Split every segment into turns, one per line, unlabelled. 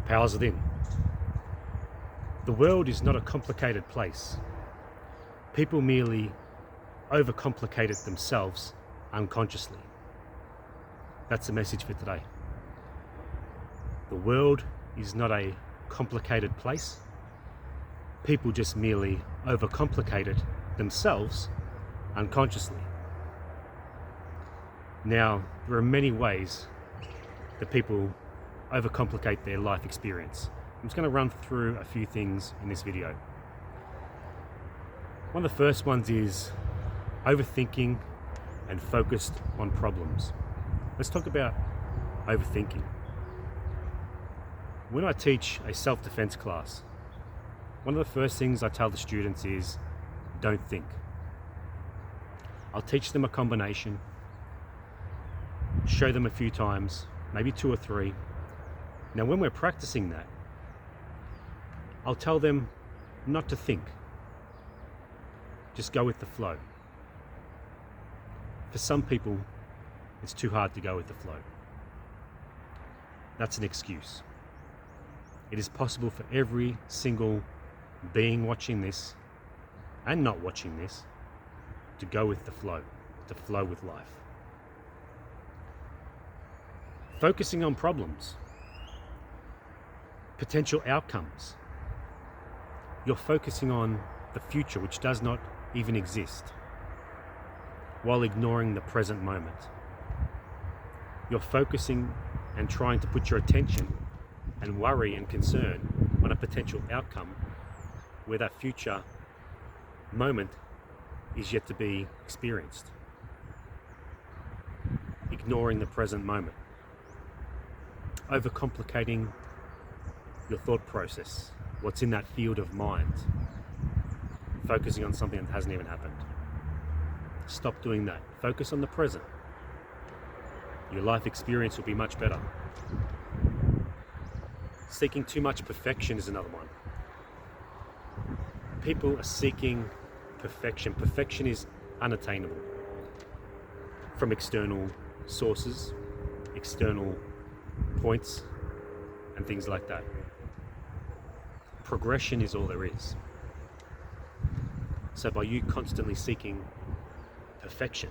Powers within. The world is not a complicated place. People merely overcomplicate it themselves unconsciously. That's the message for today. The world is not a complicated place. People just merely overcomplicate it themselves unconsciously. Now, there are many ways that people overcomplicate their life experience. I'm just going to run through a few things in this video. One of the first ones is overthinking and focused on problems. Let's talk about overthinking. When I teach a self-defense class, one of the first things I tell the students is, don't think. I'll teach them a combination, show them a few times, maybe 2 or 3. Now when we're practicing that, I'll tell them not to think. Just go with the flow. For some people, it's too hard to go with the flow. That's an excuse. It is possible for every single being watching this and not watching this to go with the flow, to flow with life. Focusing on problems, potential outcomes. You're focusing on the future, which does not even exist, while ignoring the present moment. You're focusing and trying to put your attention and worry and concern on a potential outcome where that future moment is yet to be experienced. Ignoring the present moment. Overcomplicating your thought process, what's in that field of mind. Focusing on something that hasn't even happened. Stop doing that. Focus on the present. Your life experience will be much better. Seeking too much perfection is another one. People are seeking perfection. Perfection is unattainable from external sources, external points, and things like that. Progression is all there is. So by you constantly seeking perfection,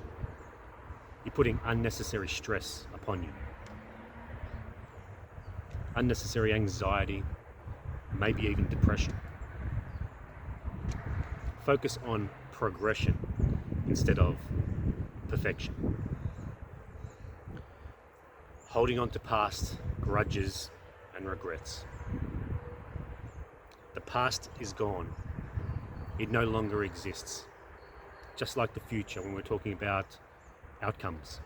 you're putting unnecessary stress upon you. Unnecessary anxiety, maybe even depression. Focus on progression instead of perfection. Holding on to past grudges and regrets. The past is gone. It no longer exists. Just like the future when we're talking about outcomes.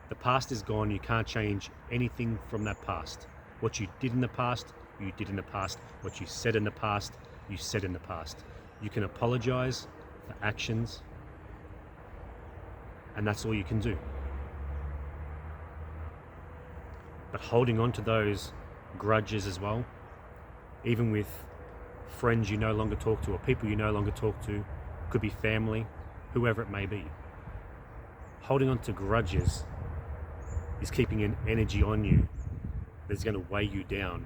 The past is gone. You can't change anything from that past. What you did in the past, you did in the past. What you said in the past, you said in the past. You can apologize for actions, and that's all you can do. But holding on to those grudges as well, even with friends you no longer talk to or people you no longer talk to, could be family, whoever it may be. Holding on to grudges is keeping an energy on you that's going to weigh you down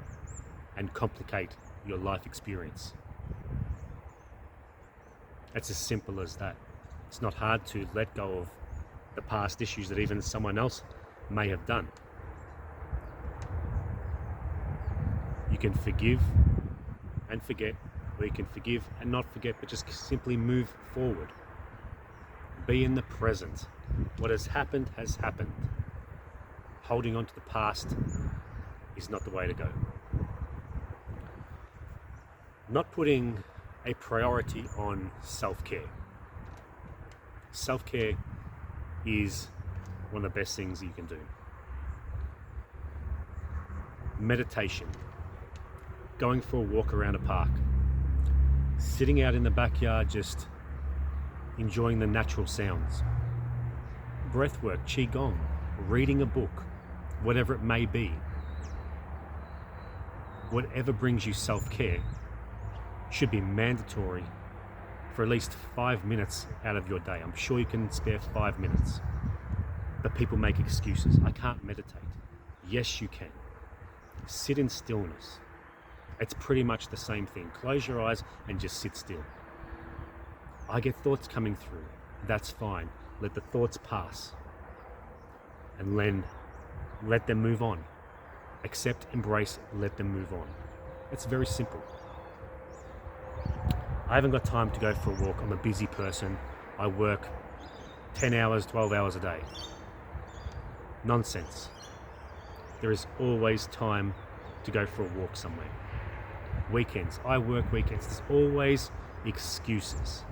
and complicate your life experience. It's as simple as that. It's not hard to let go of the past issues that even someone else may have done. You can forgive and forget, or you can forgive and not forget, but just simply move forward. Be in the present. What has happened has happened. Holding on to the past is not the way to go. Not putting a priority on self-care. Self-care is one of the best things that you can do. Meditation. Going for a walk around a park. Sitting out in the backyard just enjoying the natural sounds. Breathwork, qigong, reading a book, whatever it may be. Whatever brings you self-care should be mandatory for at least 5 minutes out of your day. I'm sure you can spare 5 minutes. But people make excuses. I can't meditate. Yes, you can. sit in stillness. It's pretty much the same thing. Close your eyes and just sit still. I get thoughts coming through. That's fine. Let the thoughts pass. And then let them move on. Accept, embrace, let them move on. It's very simple. I haven't got time to go for a walk. I'm a busy person. I work 10 hours, 12 hours a day. Nonsense. There is always time to go for a walk somewhere. Weekends. I work weekends. There's always excuses.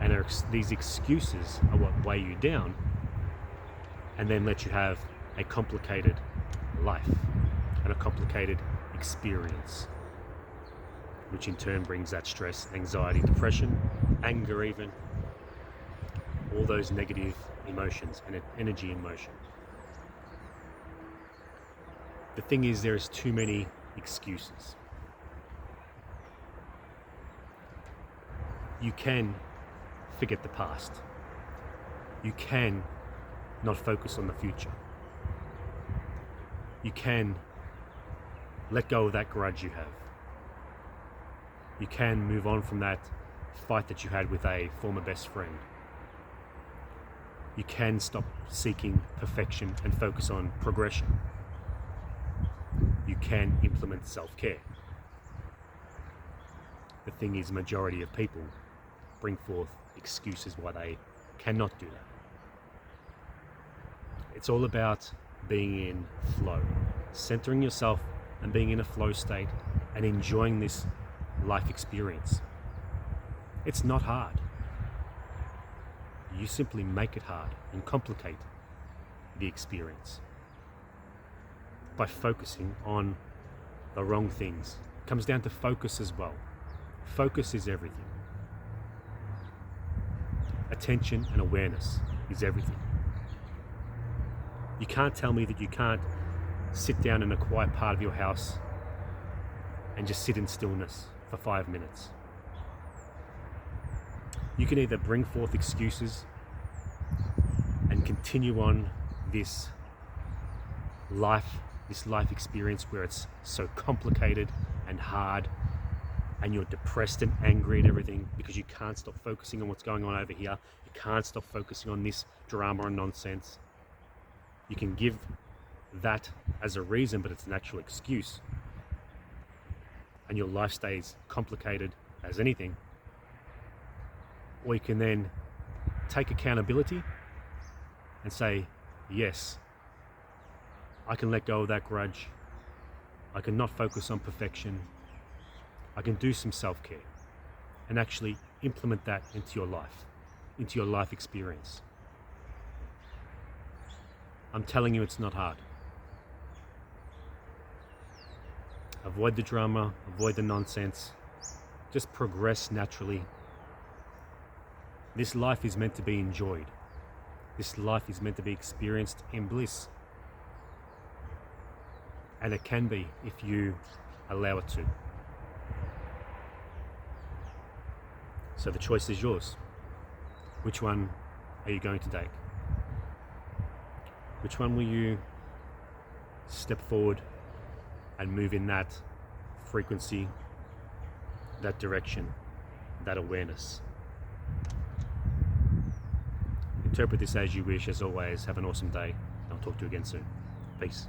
And these excuses are what weigh you down and then let you have a complicated life and a complicated experience, which in turn brings that stress, anxiety, depression, anger even, all those negative emotions and energy in motion. The thing is, there is too many excuses. You can forget the past. You can not focus on the future. You can let go of that grudge you have. You can move on from that fight that you had with a former best friend. You can stop seeking perfection and focus on progression. You can implement self-care. The thing is, majority of people bring forth excuses why they cannot do that. It's all about being in flow, centering yourself and being in a flow state and enjoying this life experience. It's not hard. You simply make it hard and complicate the experience by focusing on the wrong things. It comes down to focus as well. Focus is everything. Attention and awareness is everything. You can't tell me that you can't sit down in a quiet part of your house and just sit in stillness for 5 minutes. You can either bring forth excuses and continue on this life experience where it's so complicated and hard and you're depressed and angry and everything because you can't stop focusing on what's going on over here. You can't stop focusing on this drama and nonsense. You can give that as a reason, but it's an actual excuse. And your life stays complicated as anything. Or you can then take accountability and say, yes, I can let go of that grudge. I can not focus on perfection. I can do some self-care and actually implement that into your life experience. I'm telling you, it's not hard. Avoid the drama, avoid the nonsense. Just progress naturally. This life is meant to be enjoyed. This life is meant to be experienced in bliss. And it can be if you allow it to. So the choice is yours. Which one are you going to take? Which one will you step forward and move in that frequency, that direction, that awareness? Interpret this as you wish. As always, have an awesome day. I'll talk to you again soon. Peace.